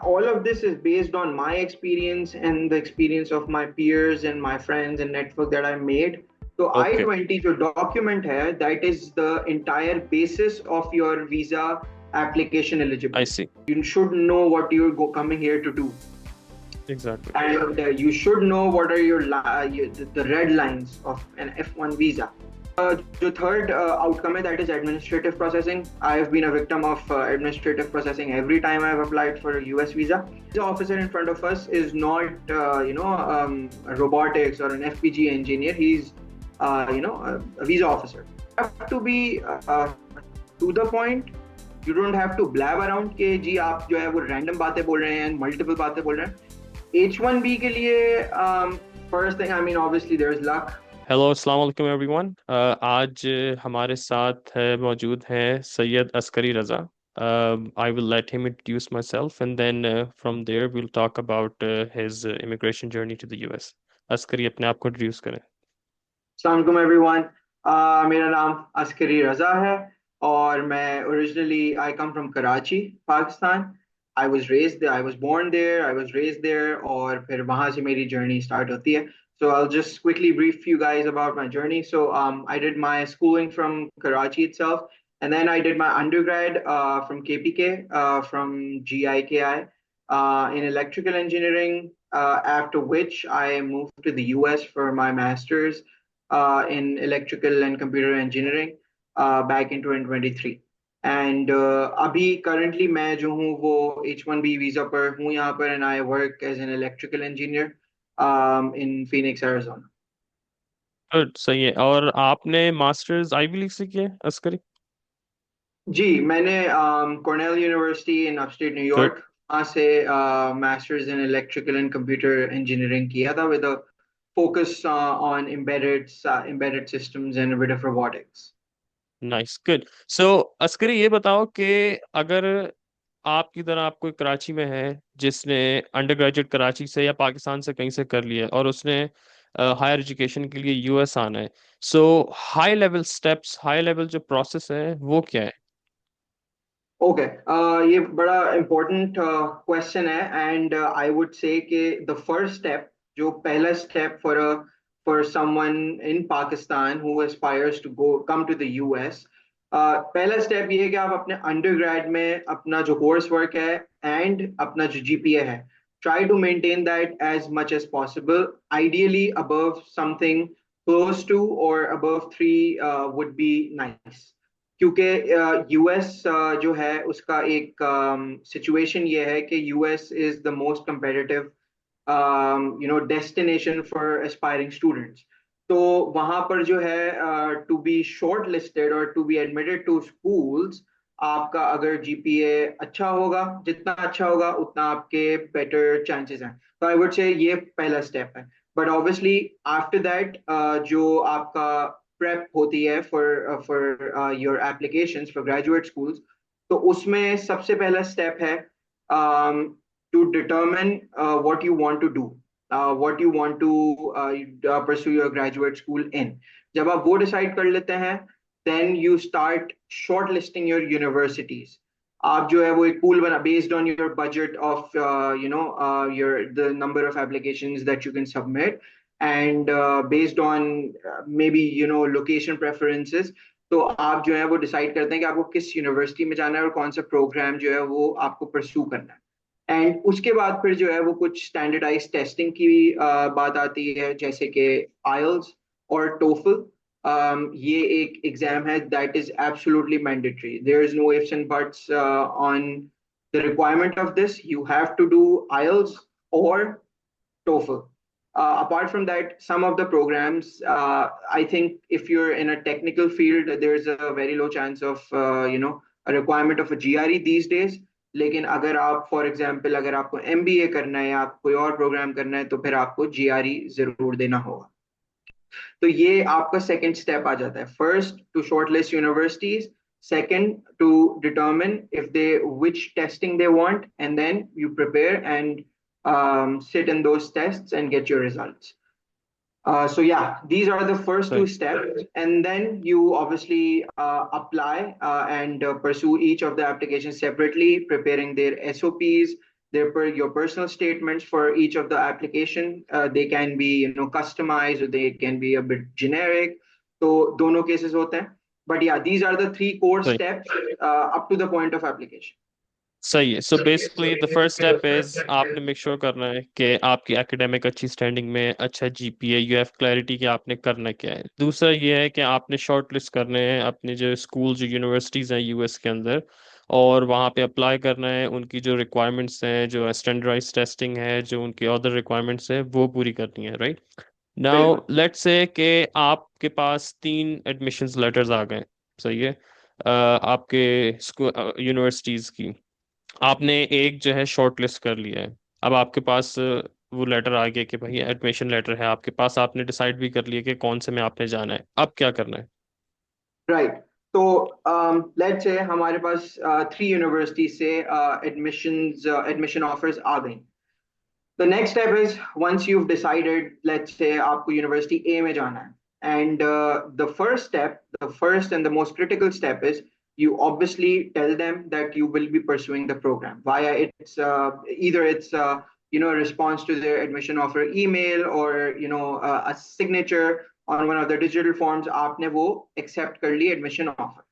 All of this is based on my experience and the experience of my peers and my friends and network that I made. So Okay, I-20 जो document है, that is the entire basis of your visa application I eligibility. see. You should know what you're coming here to do, Exactly. and you should know what are the red lines of an F1 visa. The third outcome is that is administrative processing. I have been a victim of administrative processing every time I've applied for a US visa. The officer in front of us is not, a robotics or an FPG engineer. He's, a visa officer. You have to be to the point. You don't have to blab around कि जी आप जो है वो random बातें बोल रहे हैं, multiple बातें बोल रहे हैं. H1B के लिए first thing, I mean, obviously there's luck. Hello अस्सलाम वालेकुम एवरीवन। आज हमारे साथ मौजूद हैं सैयद अस्करी रज़ा। I will let him introduce myself and then from there we'll talk about his immigration journey to the US. Askari अपने आप को introduce करें। Assalamualaikum everyone. मेरा नाम अस्करी रजा है और मैं originally I come from Karachi, Pakistan. I was born there, I was raised there और फिर वहाँ से मेरी journey start होती है. So I'll just quickly brief you guys about my journey. So I did my schooling from Karachi itself, and then I did my undergrad from KPK, from GIKI, in electrical engineering. After which I moved to the US for my master's in electrical and computer engineering back in 2023. And अभी currently मैं जो हूँ वो H1B visa पर हूँ यहाँ पर, and I work as an electrical engineer in Phoenix, Arizona. Good, सही है। और आपने मास्टर्स आईवी लीग से किया है अस्करी? जी, मैंने कॉर्नेल यूनिवर्सिटी इन अपस्टेट गुड, न्यूयॉर्क वहाँ से masters in electrical and computer engineering किया था with a focus on embedded systems and a bit of robotics. Nice, good. So Askari, ये बताओ कि अगर आपकी तरह आप कोई कराची में है जिसने अंडर ग्रेजुएट कराची से या पाकिस्तान से कहीं से कर लिया है और उसने हायर एजुकेशन के लिए यूएस आना है, so high level steps, high level जो प्रोसेस है वो क्या है? ओके, ये बड़ा इम्पोर्टेंट क्वेश्चन है, एंड आई वुड से कि द फर्स्ट स्टेप, जो पहला step for someone in Pakistan who aspires to go come to the US, पहला स्टेप ये है कि आप अपने अंडरग्रेड में अपना जो कोर्स वर्क है एंड अपना जो जीपीए है, try to maintain that as much as possible, ideally above something close to और अबव 3 वुड बी नाइस. क्योंकि यूएस जो है उसका एक सिचुएशन ये है कि US is the most competitive destination for aspiring students. तो वहां पर जो है टू बी शॉर्ट लिस्टेड और to be admitted to schools, आपका अगर जीपीए अच्छा होगा, जितना अच्छा होगा उतना आपके बेटर चांसेस हैं. तो आई वुड से ये पहला स्टेप है. बट ऑब्वियसली आफ्टर दैट जो आपका प्रेप होती है for your applications for graduate schools, तो उसमें सबसे पहला स्टेप है to determine what you want to do, what you want to pursue your graduate school in. जब आप वो decide कर लेते हैं, then you start shortlisting your universities. आप जो है वो एक pool बना based on your budget of your the number of applications that you can submit, and based on maybe location preferences. तो आप जो है वो डिसाइड करते हैं कि आपको किस यूनिवर्सिटी में जाना है और कौन सा प्रोग्राम जो है वो आपको परस्यू करना है. एंड उसके बाद फिर जो है वो कुछ स्टैंडर्डाइज टेस्टिंग की भी बात आती है, जैसे कि आइल्स और टोफल. ये एक एग्जाम है that is absolutely mandatory. There is no ifs and buts on the requirement of this. You have to do IELTS और TOEFL. Apart from that, some of the programs, I think if you're in a technical field, there's a very low chance of, a requirement of a GRE these days. लेकिन अगर आप for example अगर आपको MBA करना है या आप कोई और प्रोग्राम करना है तो फिर आपको जीआरई जरूर देना होगा. तो ये आपका सेकंड स्टेप आ जाता है. First to shortlist universities, second to determine if they which testing they want, and then you prepare and sit in those tests and get your results. So yeah, these are the first two सही। steps, and then you obviously apply and pursue each of the applications separately, preparing their SOPs, your personal statements for each of the application. They can be, customized, or they can be a bit generic. तो दोनों cases होते हैं. But yeah, these are the three core सही steps up to the point of application. सही है. So basically the first step is आपने make sure करना है कि आपकी एकेडमिक अच्छी स्टैंडिंग में, अच्छा जीपीए, यू हैव क्लैरिटी कि आपने करना क्या है. दूसरा ये है कि आपने शॉर्ट लिस्ट करने हैं अपने जो स्कूल, जो यूनिवर्सिटीज़ हैं यूएस के अंदर, और वहाँ पे अप्लाई करना है. उनकी जो रिक्वायरमेंट्स हैं, जो स्टैंडर्डाइज टेस्टिंग है, जो उनकी अदर रिक्वायरमेंट्स हैं, वो पूरी करनी है. राइट नाउ बिल्कुल. लेट्स से कि आपके पास 3 एडमिशंस लेटर्स आ गए. सही है. आपके स्कूल यूनिवर्सिटीज़ की आपने एक जो है शॉर्ट लिस्ट कर लिया है. अब आपके पास वो लेटर आ गया कि भाई एडमिशन लेटर है आपके पास, आपने डिसाइड भी कर लिया कि कौन से में आपने जाना है. अब क्या करना है? राइट. तो लेट्स से हमारे पास 3 यूनिवर्सिटी से एडमिशन ऑफर्स आ गई. The next step is, once you've decided, let's say आपको यूनिवर्सिटी ए में जाना है, and the first and the most critical step is, you obviously tell them that you will be pursuing the program via either it's a response to their admission offer email, or a signature on one of the digital forms. आपने वो accept कर ली admission offer. सही.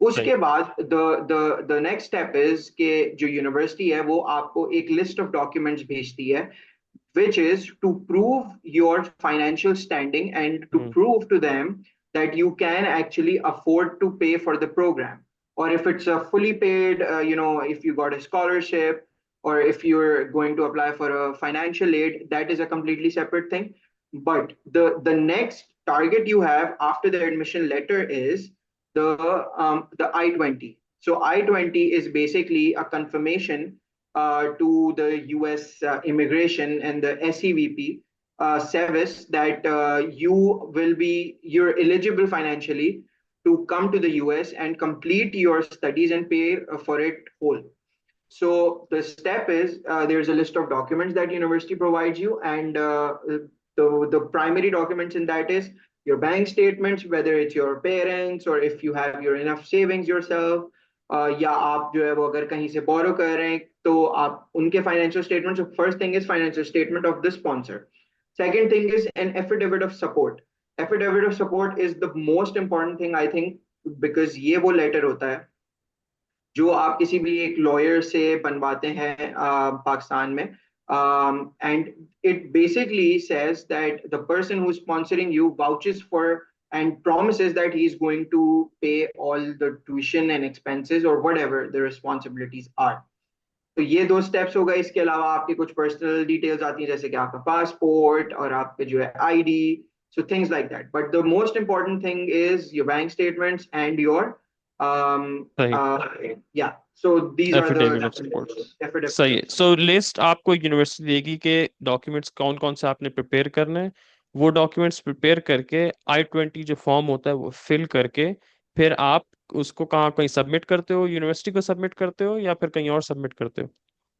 उसके बाद the next step is कि जो university है वो आपको एक लिस्ट ऑफ डॉक्यूमेंट्स भेजती है, which is to prove your financial standing and to hmm. prove to them that you can actually afford to pay for the program. Or if it's a fully paid, if you got a scholarship, or if you're going to apply for a financial aid, that is a completely separate thing. But the next target you have after the admission letter is the I-20. So I-20 is basically a confirmation to the US immigration and the SEVP service that you're eligible financially to come to the US and complete your studies and pay for it whole. So the step is, there's a list of documents that university provides you, and the primary documents in that is your bank statements, whether it's your parents or if you have your enough savings yourself, या आप जो है वो अगर कहीं से बोरो कर रहे हैं तो आप उनके financial statements. First thing is financial statement of the sponsor. Second thing is an affidavit of support. Affidavit of support is the most important thing, I think, because ये वो लेटर होता है जो आप किसी भी एक लॉयर से बनवाते हैं पाकिस्तान में. And it basically says that the person who's sponsoring you vouches for and promises that he's going to pay all the tuition and expenses or whatever the responsibilities are. तो ये दो स्टेप्स हो गए. इसके अलावा आपकी कुछ पर्सनल डिटेल्स आती हैं, जैसे कि आपका पासपोर्ट और आपके जो है ID, so things like that. But the most important thing is your bank statements and your सही. yeah. So these are the affidavit of support. affidavits सही of है. सो लिस्ट आपको यूनिवर्सिटी देगी कि डॉक्यूमेंट्स कौन कौन से आपने प्रिपेयर करने हैं. वो डॉक्यूमेंट्स प्रिपेयर करके I-20 जो फॉर्म होता है वो फिल करके फिर आप उसको कहाँ, कहीं सबमिट करते हो, यूनिवर्सिटी को सबमिट करते हो या फिर कहीं और सबमिट करते हो?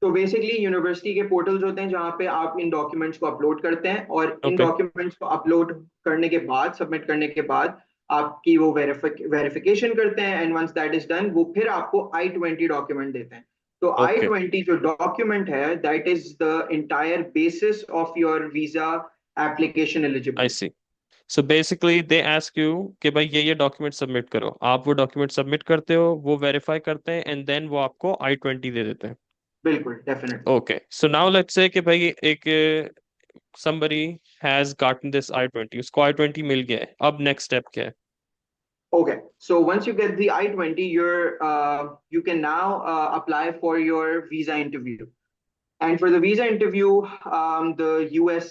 तो बेसिकली यूनिवर्सिटी के पोर्टल्स होते हैं जहाँ पे आप इन डॉक्यूमेंट्स को अपलोड करते हैं, और इन ओके. डॉक्यूमेंट्स को अपलोड करने के बाद, सबमिट करने के बाद, आपकी वो वेरिफिकेशन करते हैं, and once that is done वो फिर आपको I-20 डॉक्यूमेंट देते हैं. तो ओके. I-20 जो डॉक्यूमेंट है, that is the entire basis of your visa application I eligibility. See. So basically they ask you कि भाई ये डॉक्यूमेंट सबमिट करो. आप वो डॉक्यूमेंट सबमिट करते हो, वो वेरीफाई करते हैं, एंड देन वो आपको I-20 दे देते हैं. बिल्कुल, definitely. Okay. So now let's say कि भाई एक somebody has gotten this I-20, उसको I-20 मिल गया है. अब नेक्स्ट स्टेप क्या है? Okay, so once you get the I-20, you can now apply for your visa interview. And for the visa interview, the US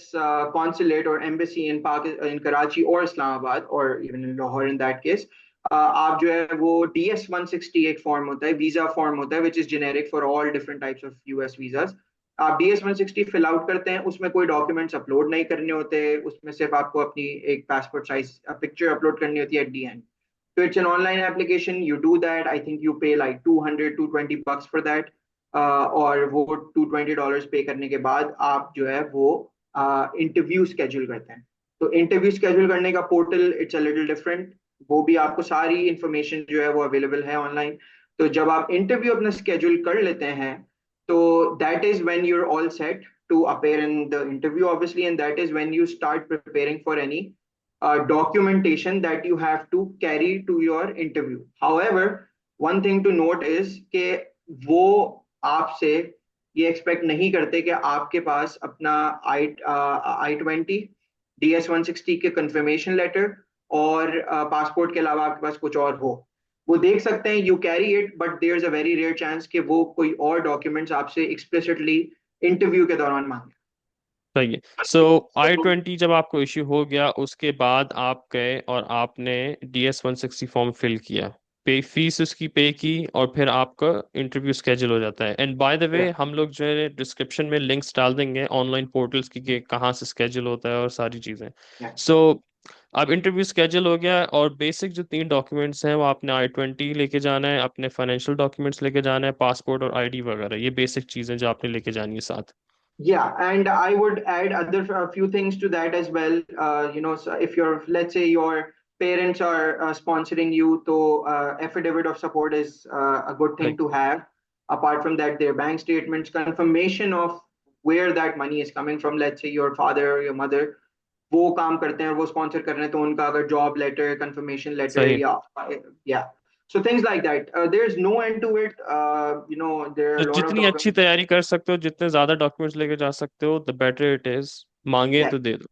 consulate or embassy in Karachi or Islamabad, or even in Lahore in that case, आप जो है वो DS-160 एक form होता है, visa form होता है, which is generic for all different types of US visas. आप DS-160 फिल आउट करते हैं, उसमें कोई डॉक्यूमेंट्स अपलोड नहीं करने होते, उसमें सिर्फ आपको अपनी एक पासपोर्ट साइज पिक्चर अपलोड करनी होती है at the and. So it's an online application. You do that. I think you pay like 200, $220 for that. और वो $220 पे करने के बाद आप जो है वो इंटरव्यू स्केड्यूल करते हैं. तो इंटरव्यू स्केड्यूल करने का portal it's a little different. वो भी आपको सारी इंफॉर्मेशन जो है वो अवेलेबल है ऑनलाइन. तो जब आप इंटरव्यू अपना स्केड्यूल कर लेते हैं, So that is when you're all set to appear in the interview, obviously, and that is when you start preparing for any documentation that you have to carry to your interview. However, one thing to note is कि वो आपसे ये expect नहीं करते कि आपके पास अपना I-20 DS-160 के कंफर्मेशन लेटर और पासपोर्ट के अलावा आपके पास कुछ और हो। वो देख सकते हैं you carry it, but there is a very rare chance कि वो कोई और डॉक्यूमेंट्स आपसे एक्सप्लिसिटली इंटरव्यू के दौरान मांगे। सही है। सो I-20 जब आपको इश्यू हो गया उसके बाद आप गए और आपने DS-160 फॉर्म फिल किया, पे फीस उसकी पे की, और फिर आपका इंटरव्यू स्केड्यूल हो जाता है। एंड बाय द वे हम लोग जो है डिस्क्रिप्शन में लिंक्स डाल देंगे ऑनलाइन पोर्टल्स की कि कहाँ से स्केड्यूल होता है और सारी चीज़ें। सो अब इंटरव्यू स्केड्यूल हो गया और बेसिक जो 3 डॉक्यूमेंट्स हैं वो आपने I-20 लेके जाना है, अपने फाइनेंशियल डॉक्यूमेंट्स लेके जाना है, पासपोर्ट और आईडी वगैरह, ये बेसिक चीज़ें जो आपने लेके जानी है साथ। Yeah, and I would add other a few things to that as well. So if you're, let's say, your parents are sponsoring you, so affidavit of support is a good thing Right. to have. Apart from that, their bank statements, confirmation of where that money is coming from. Let's say your father or your mother, वो काम करते हैं और वो sponsor कर रहे हैं, तो उनका अगर जॉब लेटर, कंफर्मेशन लेटर, सही। या so things like that. There's no end to it. There तो are a lot of जितनी अच्छी documents. तैयारी कर सकते हो, जितने ज्यादा डॉक्यूमेंट्स लेके जा सकते हो, द बेटर इट इज। मांगे Yeah, तो दे दो।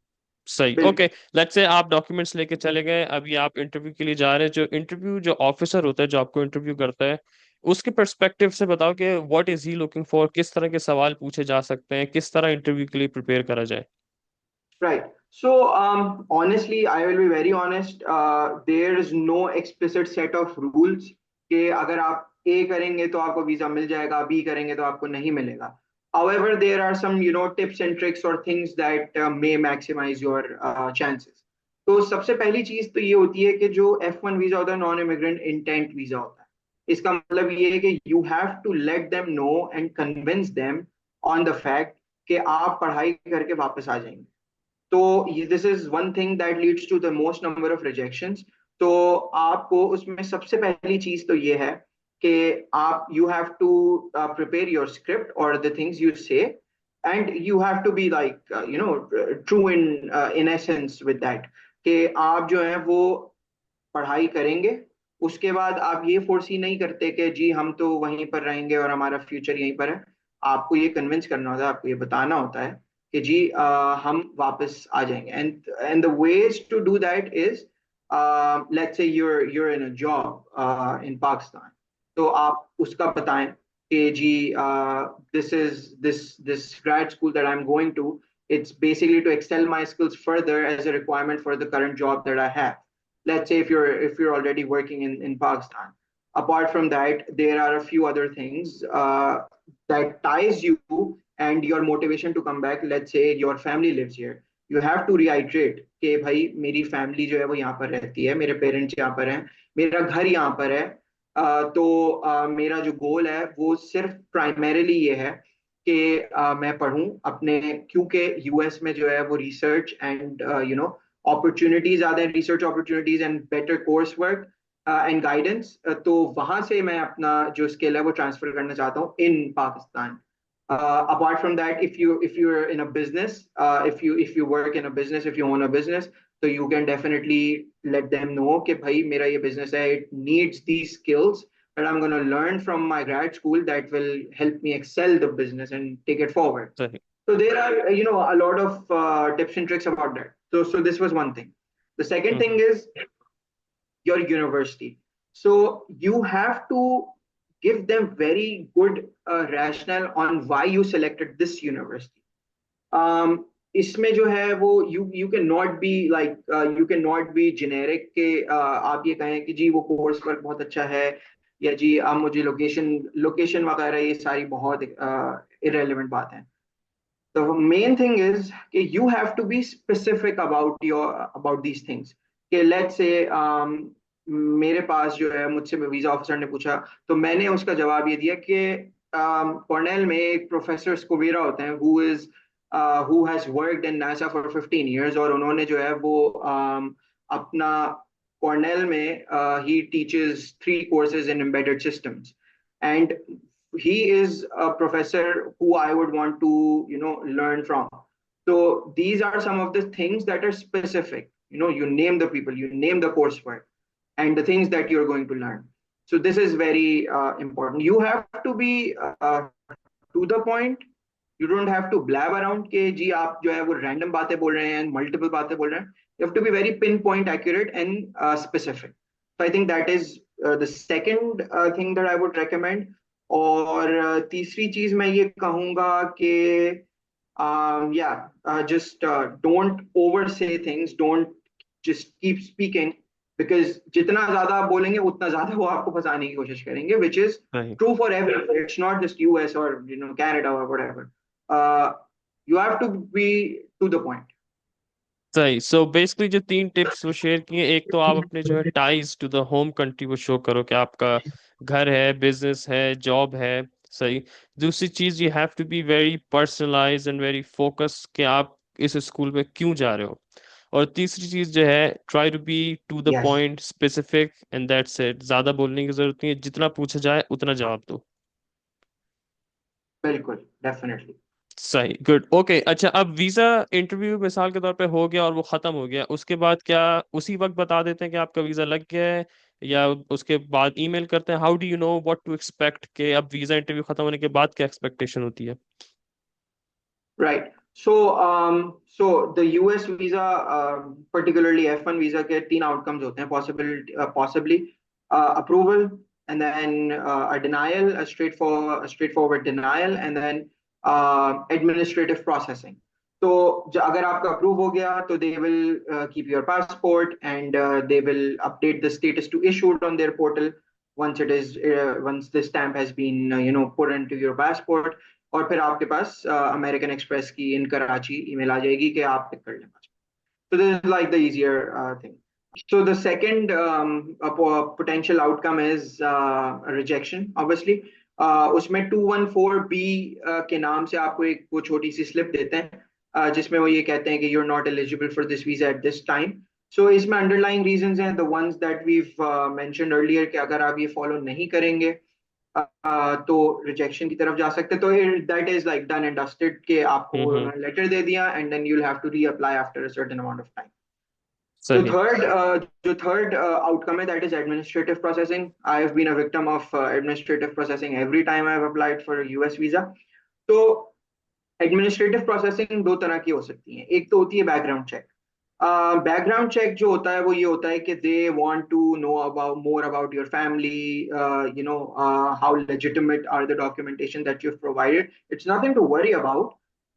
सही। बिल्कुल। ओके, लेट्स से आप डॉक्यूमेंट्स लेके चले गए, अभी आप इंटरव्यू के लिए जा रहे हैं। जो ऑफिसर होता है जो आपको इंटरव्यू करता है, उसके पर्सपेक्टिव से बताओ कि what is he looking for, किस तरह के सवाल पूछे जा सकते हैं, किस तरह इंटरव्यू के लिए प्रिपेयर करा जाए। Right. So, honestly, I will be very honest. There is no explicit set of rules कि अगर आप A करेंगे तो आपको वीजा मिल जाएगा, B करेंगे तो आपको नहीं मिलेगा. However, there are some, tips and tricks or things that may maximize your chances. तो सबसे पहली चीज तो ये होती है कि जो F1 वीजा होता है, नॉन इमिग्रेंट इंटेंट वीजा होता है। इसका मतलब ये है कि you have to let them know and convince them on the fact कि आप पढ़ाई करके वापस आ जाएंगे। तो this is one thing that leads to the most number of rejections. तो आपको उसमें सबसे पहली चीज तो ये है कि आप you have to prepare your script और the things you say, and you have to be like true in essence with that कि आप जो है वो पढ़ाई करेंगे। उसके बाद आप ये फोर्सी नहीं करते कि जी हम तो वहीं पर रहेंगे और हमारा फ्यूचर यहीं पर है। आपको ये कन्विंस करना होता है, आपको ये बताना होता है कि जी हम वापस आ जाएंगे। And the ways to do that is, let's say you're in a job in Pakistan, तो आप उसका बताएं कि जी this grad school that I'm going to, it's basically to excel my skills further as a requirement for the current job that I have. Let's say if you're already working in Pakistan. Apart from that, there are a few other things that ties you and your motivation to come back. Let's say your family lives here. You have to reiterate कि भाई मेरी family जो है वो यहाँ पर रहती है, मेरे पेरेंट्स यहाँ पर हैं, मेरा घर यहाँ पर है। मेरा जो गोल है वो सिर्फ प्राइमरीली ये है कि मैं पढूं अपने, क्योंकि यूएस में जो है वो रिसर्च एंड अपॉर्चुनिटीज ज़्यादा हैं, research opportunities and better course work and guidance. तो वहां से मैं अपना जो स्किल है वो ट्रांसफर करना चाहता हूँ इन Pakistan. Apart from that, if you're in a business, if you work in a business, if you own a business, so you can definitely let them know कि भाई मेरा ये business है, it needs these skills that I'm going to learn from my grad school that will help me excel the business and take it forward. सही। So there are, a lot of tips and tricks about that. So this was one thing. The second thing hmm. is your university. So you have to give them very good rationale on why you selected this university. इसमें जो है वो you can not be like, you can not be generic के आप ये कहें कि जी वो कोर्स वर्क बहुत अच्छा है, या जी आप मुझे लोकेशन लोकेशन वगैरह ये सारी बहुत इरेलीवेंट बात है। The main thing is कि you have to be specific about these things. कि let's say मेरे पास जो है मुझसे वीजा ऑफिसर ने पूछा, तो मैंने उसका जवाब ये दिया कि कॉर्नेल में एक प्रोफेसर स्कोवेरा होते हैं who has worked in NASA for 15 years, और उन्होंने जो है वो अपना कॉर्नेल में he teaches 3 courses in embedded systems, and he is a professor who I would want to, learn from. So these are some of the things that are specific. You name the people, you name the coursework, and the things that you're going to learn. So this is very important. You have to be to the point. You don't have to blab around के जी आप जो है वो random बातें बोल रहे हैं, multiple बातें बोल रहे हैं. You have to be very pinpoint accurate and specific. So I think that is the second thing that I would recommend. और तीसरी चीज मैं ये कहूंगा कि just don't oversay things. Don't just keep speaking, because जितना ज्यादा आप बोलेंगे उतना ज्यादा वो आपको फंसाने की कोशिश करेंगे, which is सही true for everyone. It's not just US or Canada or whatever. uh, you have to be to the point. सही। सो बेसिकली जो तीन टिप्स वो शेयर किए, एक तो आप अपने जो है ties to the home country वो शो करो कि आपका घर है, बिजनेस है, जॉब है। सही। दूसरी चीज, you have to be very personalize and very focus कि आप इस स्कूल में क्यों जा रहे हो। और तीसरी चीज जो है, try to be to the Yes, point, specific, and that's it. ज्यादा बोलने की जरूरत नहीं है, जितना पूछा जाए उतना जवाब दो। बिल्कुल, डेफिनेटली. सही। गुड। ओके। अच्छा, अब वीजा इंटरव्यू मिसाल के तौर पे हो गया और वो खत्म हो गया, उसके बाद क्या उसी वक्त बता देते हैं कि आपका वीजा लग गया है, या उसके बाद ईमेल करते हैं? How do you know what to expect कि अब वीजा इंटरव्यू खत्म होने के बाद क्या एक्सपेक्टेशन होती है? Right. So the US visa, particularly F1 visa के तीन outcomes होते हैं. Possibly approval, and then a denial, a straightforward denial, and then administrative processing. तो अगर आपका approve हो गया तो they will keep your passport, and they will update the status to issued on their portal once the stamp has been put into your passport. और फिर आपके पास American express की इन कराची ईमेल आ जाएगी कि आप पिक कर लें. So this is like the easier thing. So the second potential outcome is rejection, obviously. उसमें 214B के नाम से आपको एक वो छोटी सी स्लिप देते हैं, जिसमें वो ये कहते हैं कि you're not eligible for this visa at this time. So इसमें underlying reasons हैं, the ones that we've mentioned earlier, कि अगर आप ये follow नहीं करेंगे तो रिजेक्शन की तरफ जा सकते. तो that is like done and dusted कि आपको हम्म। लेटर दे दिया, and then you will have to reapply after a certain amount of time. सही। जो थर्ड आउटकम है, that is administrative processing. I have been a victim of administrative processing every time I have applied for US visa. तो administrative processing दो तरह की हो सकती है. एक तो होती है बैकग्राउंड चेक. बैकग्राउंड चेक जो होता है वो ये होता है कि they want to know about more about your family, how legitimate are the documentation that you have provided. It's nothing to worry about,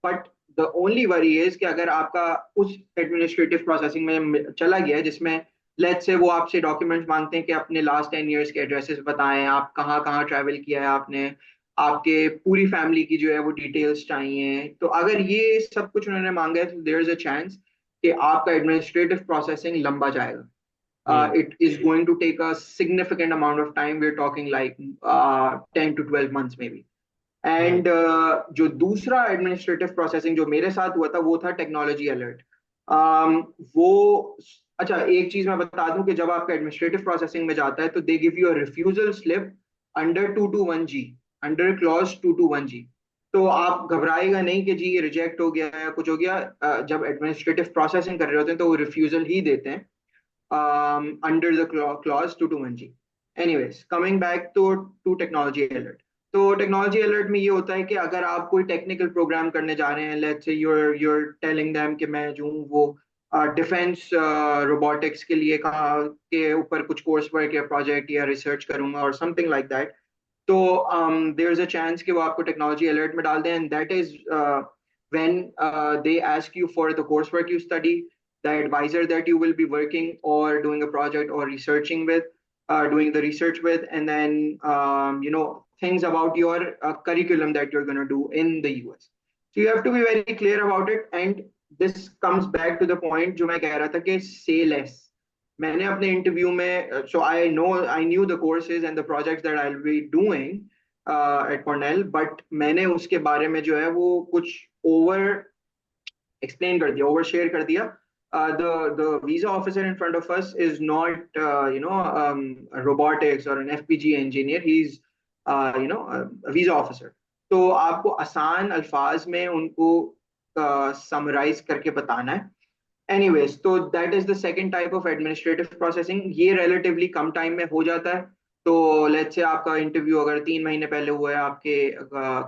but the only worry is कि अगर आपका उस एडमिनिस्ट्रेटिव प्रोसेसिंग में चला गया है जिसमें लेट्स से वो आपसे डॉक्यूमेंट्स मांगते हैं कि अपने लास्ट 10 years के एड्रेसेस बताएं, आप कहाँ कहाँ ट्रैवल किया है आपने, आपके पूरी फैमिली की जो है वो डिटेल्स चाहिए. तो अगर ये सब कुछ उन्होंने मांगा है तो देयर इज अ चांस कि आपका एडमिनिस्ट्रेटिव प्रोसेसिंग लंबा जाएगा. हम्म। It is going to take a significant amount of time. We're talking like 10 to 12 months maybe. Hmm. And जो दूसरा एडमिनिस्ट्रेटिव प्रोसेसिंग जो मेरे साथ हुआ था वो था टेक्नोलॉजी अलर्ट. वो अच्छा, एक चीज मैं बता दूं कि जब आपका एडमिनिस्ट्रेटिव प्रोसेसिंग में जाता है तो they give you a refusal slip under 221G, under clause 221G. तो आप घबराएगा नहीं कि जी ये रिजेक्ट हो गया है, कुछ हो गया. जब एडमिनिस्ट्रेटिव प्रोसेसिंग कर रहे होते हैं तो वो रिफ्यूजल ही देते हैं under the clause 221G. Anyways, coming back to technology alert. तो टेक्नोलॉजी अलर्ट में ये होता है कि अगर आप कोई टेक्निकल प्रोग्राम करने जा रहे हैं, let's say you're telling them कि मैं जो हूँ वो डिफेंस रोबोटिक्स के लिए कहा के ऊपर कुछ कोर्स वर्क या प्रोजेक्ट या रिसर्च करूंगा और समथिंग लाइक दैट. तो देयर इज अ चांस कि वो आपको टेक्नोलॉजी अलर्ट में डाल दें, and that is when they ask you for the coursework you study, the advisor that you will be working or doing a project or researching with, doing the research with, and then things about your curriculum that you're going to do in the US. So you have to be very clear about it, and this comes back to the point जो मैं कह रहा था कि say less. मैंने अपने interview में so I knew the courses and the projects that I'll be doing at Cornell, but मैंने उसके बारे में जो है वो कुछ ओवर explain कर दिया, ओवर शेयर कर दिया. The visa officer in front of us is not robotics or an FPG engineer. He's visa officer. तो आपको आसान अल्फाज में उनको समराइज करके बताना है। एनीवेज, तो that is the second type of administrative processing. ये रिलेटिवली कम टाइम में हो जाता है। तो लेट्स से आपका इंटरव्यू अगर 3 महीने पहले हुआ है आपके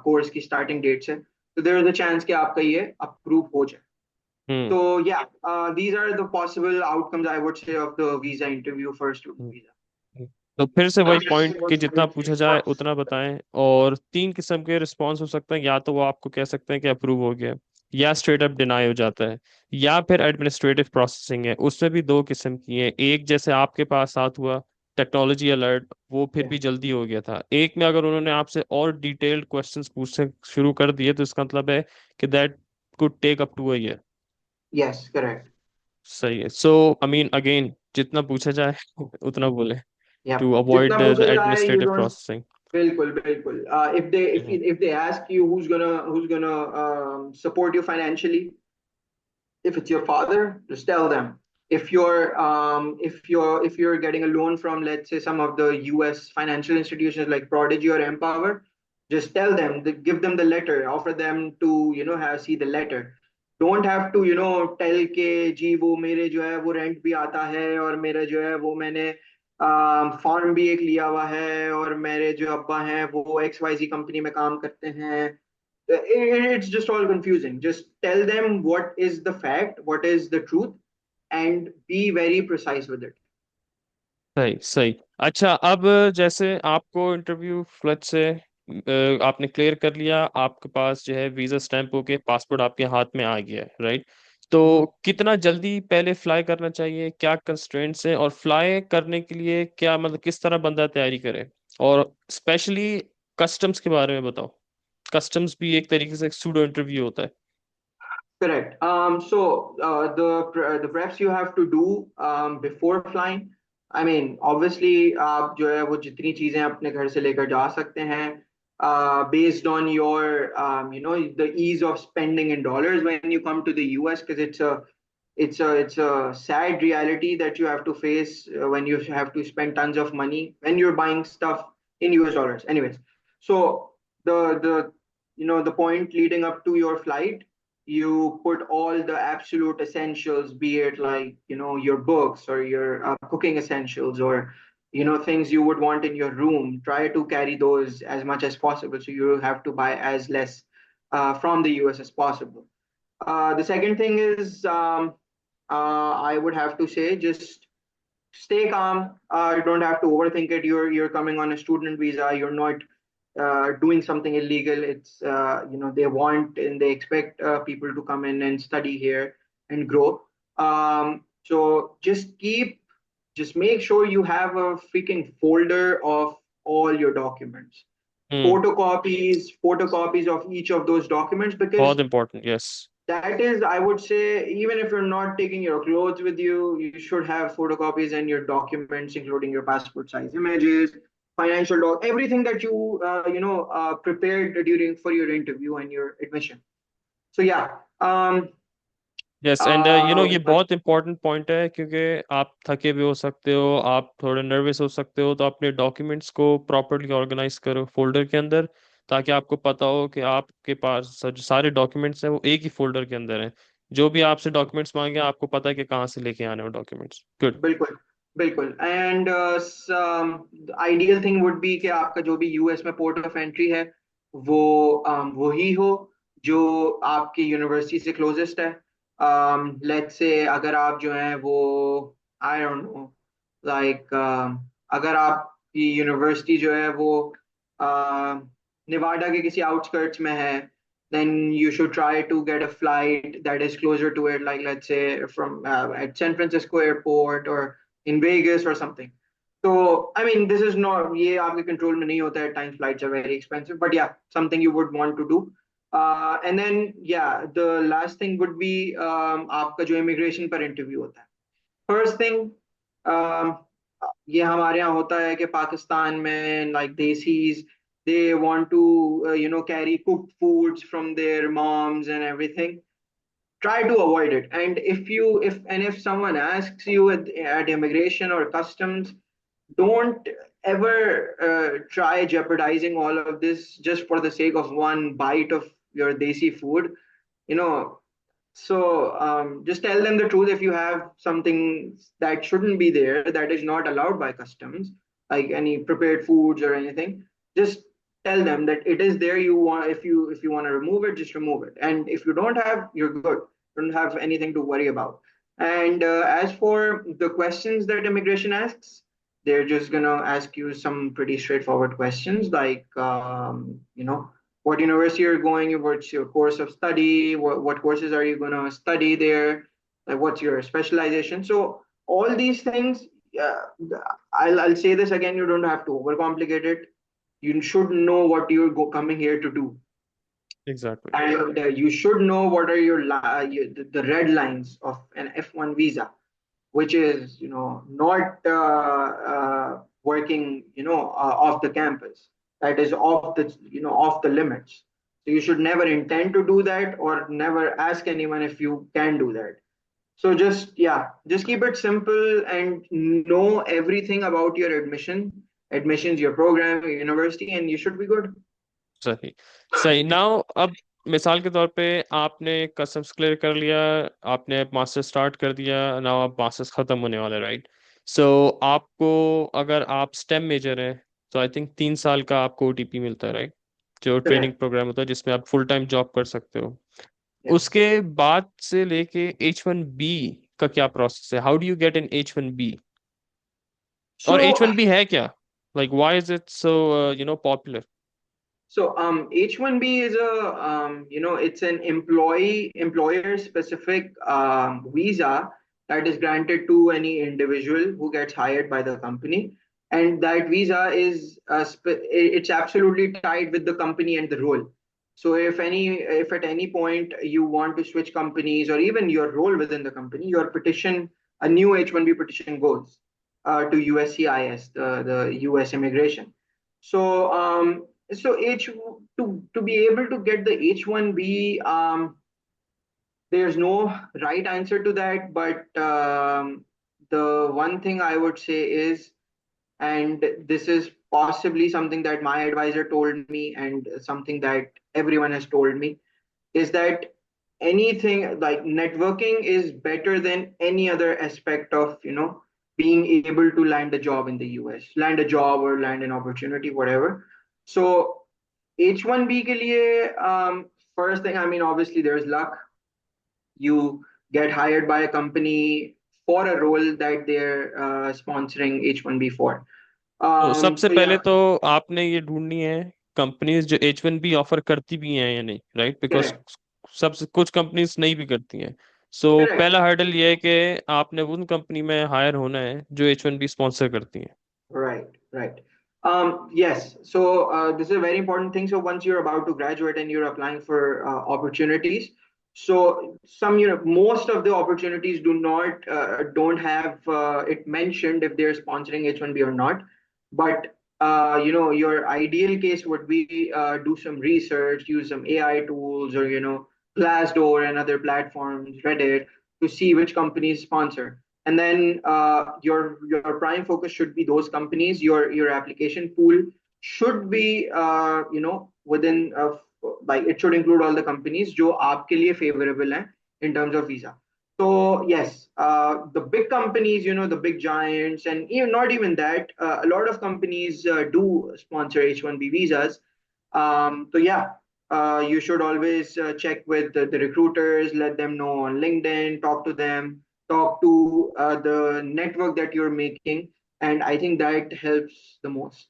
कोर्स की स्टार्टिंग डेट से, तो देयर इज अ चांस कि आपका ये अप्रूव हो जाए। हम्म। तो या, these are the possible outcomes I would say of the visa interview for a student hmm. visa. तो फिर से वही पॉइंट कि जितना पूछा जाए उतना बताएं। और तीन किस्म के रिस्पॉन्स हो सकते हैं, या तो वो आपको कह सकते हैं कि अप्रूव हो गया, या स्ट्रेट अप डिनाई हो जाता है, या फिर एडमिनिस्ट्रेटिव प्रोसेसिंग है। उसमें भी दो किस्म की है। एक जैसे आपके पास साथ हुआ टेक्नोलॉजी अलर्ट, वो फिर भी जल्दी हो गया था। एक में अगर उन्होंने आपसे और डिटेल्ड क्वेश्चंस पूछने शुरू कर दिए तो इसका मतलब है कि that could take up to a year. Yes, correct. सही है। सो आई मीन अगेन, जितना पूछा जाए उतना बोले, Yeah, to avoid जितना the पूछा जाए, you administrative don't. processing. बिल्कुल बिल्कुल। Mhm. If they ask you who's gonna support you financially, if it's your father, just tell them. If you're getting a loan from, let's say, some of the US financial institutions like Prodigy or Empower, just tell them, give them the letter, offer them to have see the letter. Don't have to tell के जी वो मेरे जो है वो rent भी आता है, और मेरा जो है वो मैंने फार्म भी एक लिया हुआ है, और मेरे जो अब्बा हैं वो XYZ कंपनी में काम करते हैं। It's just all confusing. Just tell them what is the fact, what is the truth, and be very precise with it. सही सही। अच्छा, अब जैसे आपको इंटरव्यू फ्लच से आपने क्लियर कर लिया, आपके पास जो है वीजा स्टैंप होके पासपोर्ट आपके हाथ में आ गया है, राइट? तो Mhm. कितना जल्दी पहले फ्लाई करना चाहिए, क्या कंस्ट्रेंट्स हैं, और फ्लाई करने के लिए क्या मतलब किस तरह बंदा तैयारी करे? और स्पेशली कस्टम्स के बारे में बताओ। कस्टम्स भी एक तरीके से सूडो इंटरव्यू होता है। Correct. The preps you have to do before flying. I mean, obviously, आप जो है वो जितनी चीजें अपने घर से लेकर जा सकते हैं, based on your the ease of spending in dollars when you come to the US, because it's a sad reality that you have to face when you have to spend tons of money when you're buying stuff in US dollars. Anyways, so the point leading up to your flight, you put all the absolute essentials, be it like your books or your cooking essentials, or things you would want in your room. Try to carry those as much as possible, so you have to buy as less from the US as possible. The second thing is, I would have to say, just stay calm. You don't have to overthink it. You're coming on a student visa. You're not doing something illegal. It's they want and they expect people to come in and study here and grow. So just make sure you have a freaking folder of all your documents, hmm. photocopies of each of those documents, because बहुत important, yes. that is, I would say, even if you're not taking your clothes with you, you should have photocopies and your documents, including your passport size images, financial doc, everything that you prepared during for your interview and your admission. So yeah, yes, and ये बहुत important point है, क्योंकि आप थके हुए हो सकते हो, आप थोड़े नर्वस हो सकते हो, तो अपने डॉक्यूमेंट्स को प्रॉपरली ऑर्गेनाइज करो फोल्डर के अंदर, ताकि आपको पता हो कि आपके पास जो सारे डॉक्यूमेंट्स हैं वो एक ही फोल्डर के अंदर हैं। जो भी आपसे डॉक्यूमेंट्स मांगे आपको पता है कि कहाँ से लेके आने हो डॉक्यूमेंट्स। गुड। बिल्कुल बिल्कुल। And ideal thing would be कि आपका जो भी यूएस में पोर्ट ऑफ एंट्री है वो वो ही हो जो आपकी यूनिवर्सिटी से क्लोजेस्ट है। लेट्स से अगर आप जो है वो, आई डोंट नो, लाइक, अगर आपकी यूनिवर्सिटी जो है वो निवाडा के किसी आउटस्कर्ट्स में है, then you should try to get a flight that is closer to it, like let's say from at San Francisco airport or in Vegas or something. So I mean, this is not, ये आपके control में नहीं होता है, times flights are very expensive, but yeah, something you would want to do. And then yeah, the last thing would be आपका जो immigration पर interview होता है, first thing, um, ये हमारे यहाँ होता है कि पाकिस्तान में, like desis, they want to carry cooked foods from their moms and everything. Try to avoid it. And if someone asks you at immigration or customs, don't ever try jeopardizing all of this just for the sake of one bite of your desi food. You know, so just tell them the truth. If you have something that shouldn't be there, that is not allowed by customs, like any prepared foods or anything, just tell them that it is there. You want, if you want to remove it, just remove it. And if you don't have, you're good. You don't have anything to worry about. And as for the questions that immigration asks, they're just gonna ask you some pretty straightforward questions like, what university you're going, what's your course of study, what courses are you going to study there, like what's your specialization. So all these things, uh, I'll say this again, you don't have to overcomplicate it. You should know what you're coming here to do. Exactly. And you should know what are the red lines of an F1 visa, which is, not working, off the campus. That is off the limits. So you should never intend to do that or never ask anyone if you can do that. So just keep it simple and know everything about your admissions, your program, your university, and you should be good. सही सही now अब मिसाल के तौर पे आपने customs clear कर लिया, आपने मास्टर स्टार्ट कर दिया, नाउ आप मास्टर्स खत्म होने वाले, राइट? सो आपको, अगर आप स्टेम मेजर हैं, तो आई थिंक 3 साल का आपको ओटीपी मिलता है, राइट? जो ट्रेनिंग Correct. प्रोग्राम होता है जिसमें आप फुल टाइम जॉब कर सकते हो। Yes. उसके बाद से लेके H1B का क्या प्रोसेस है? How do you get in H1B? और So H1B है क्या? Like why is it so popular? H1B is it's an employer specific visa that is granted to any individual who gets hired by the company, and that visa is it's absolutely tied with the company and the role. So if at any point you want to switch companies or even your role within the company, your petition, a new H1B petition goes to USCIS, the US immigration. So so H to be able to get the H1B, there's no right answer to that, but the one thing I would say is, and this is possibly something that my advisor told me and something that everyone has told me, is that anything like networking is better than any other aspect of, being able to land a job in the US, land a job or land an opportunity, whatever. So H1B ke liye, first thing, I mean, obviously there's luck. You get hired by a company for a role that they're sponsoring H1B for. तो सबसे So पहले yeah, तो आपने ये ढूंढनी है companies जो H1B offer करती भी हैं या नहीं, राइट? बिकॉज correct, सबसे कुछ कंपनीज नहीं भी करती हैं। सो correct. पहला हर्डल ये है कि आपने उन कंपनी में हायर होना है जो H1B स्पॉन्सर करती हैं। Right, right. Yes. So this is a very important thing. So once you're about to graduate and you're applying for opportunities, so most of the opportunities don't have it mentioned if they're sponsoring H1B or not. But your ideal case would be do some research, use some AI tools, or Glassdoor and other platforms, Reddit, to see which companies sponsor. And then your prime focus should be those companies. Your application pool should be within like it should include all the companies जो आपके लिए favorable हैं in terms of visa. So yes, the big companies, the big giants, and even not even that, a lot of companies do sponsor H1B visas. So yeah, you should always check with the recruiters, let them know on LinkedIn, talk to them, talk to the network that you're making, and I think that helps the most.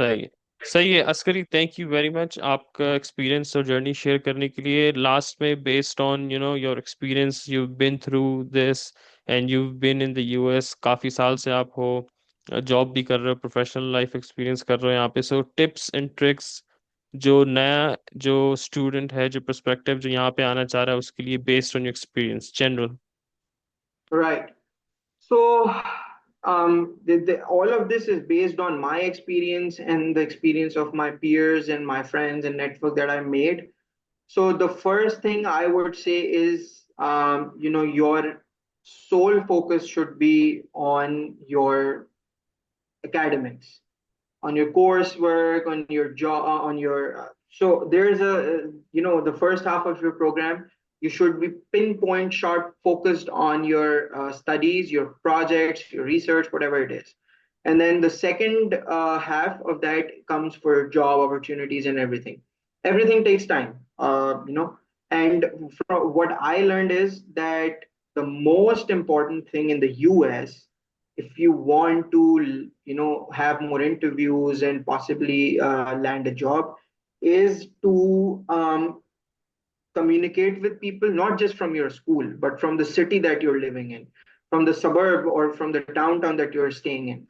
सही है। सही है Askari, thank you very much आपका experience और journey share करने के लिए। Last में, based on your experience, you been through this and you been in the US, काफ़ी साल से आप हो, जॉब भी कर रहे हो, प्रोफेशनल लाइफ एक्सपीरियंस कर रहे हो यहाँ पे। सो टिप्स एंड ट्रिक्स जो नया जो स्टूडेंट है, जो पर्सपेक्टिव जो यहाँ पे आना चाह रहा है, उसके लिए based on your experience general. Right. So, all of this is based on my experience and the experience of my peers and my friends and network that I made. So, the first thing I would say is, your sole focus should be on your academics, on your coursework, on your job, on your so there's a the first half of your program, you should be pinpoint sharp focused on your studies, your projects, your research, whatever it is. And then the second half of that comes for job opportunities and everything. Everything takes time, and from what I learned is that the most important thing in the US, if you want to have more interviews and possibly land a job, is to communicate with people not just from your school but from the city that you're living in, from the suburb or from the downtown that you're staying in,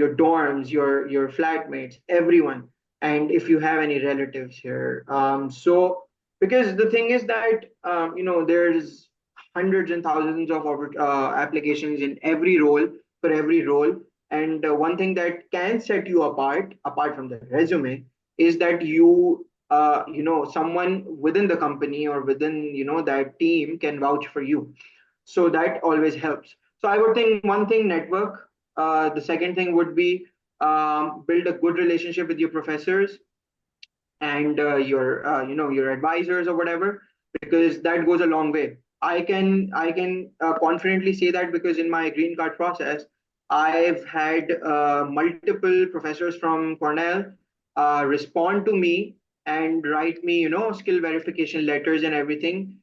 your dorms, your flatmates, everyone, and if you have any relatives here. So because the thing is that there's hundreds and thousands of applications in every role, for every role. And one thing that can set you apart from the resume, is that someone within the company or within that team can vouch for you. So that always helps. So I would think, one thing, network. The second thing would be, build a good relationship with your professors and your advisors or whatever, because that goes a long way. I can confidently say that, because in my green card process, I've had multiple professors from Cornell respond to me and write me skill verification letters and everything,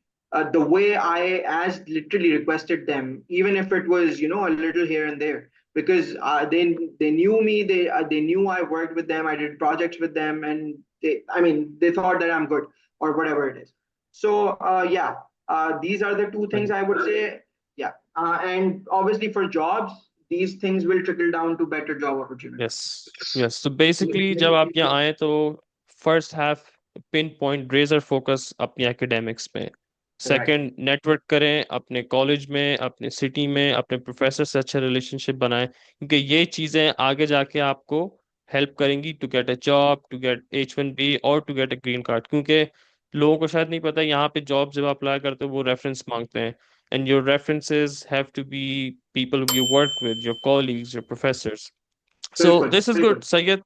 the way I as literally requested them, even if it was a little here and there, because they knew me, they knew I worked with them, I did projects with them, and they thought that I'm good or whatever it is. So yeah, these are the two things I would say. Yeah, and obviously for jobs, these things will trickle down to better job yes opportunities. Yes तो basically जब आप यहाँ आए तो first have pinpoint razor focus अपनी academics पे, Correct. Second network करें अपने कॉलेज में, अपने सिटी में, अपने प्रोफेसर से अच्छा रिलेशनशिप बनाएं, क्योंकि ये चीज़ें आगे जाके आपको हेल्प करेंगी to get a job, to get H1B और to get a green card. क्योंकि लोगों को शायद नहीं पता, यहाँ पे जॉब जब अप्लाई करते हो वो रेफरेंस मांगते हैं, and your references have to be people who you work with, your colleagues, your professors. So बिल्कुल this is बिल्कुल। good, Sayyid.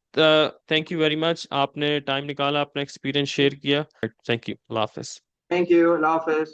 Thank you very much. आपने टाइम निकाला, अपना एक्सपीरियंस शेयर किया। Thank you. Allah Hafiz. Thank you, Allah Hafiz.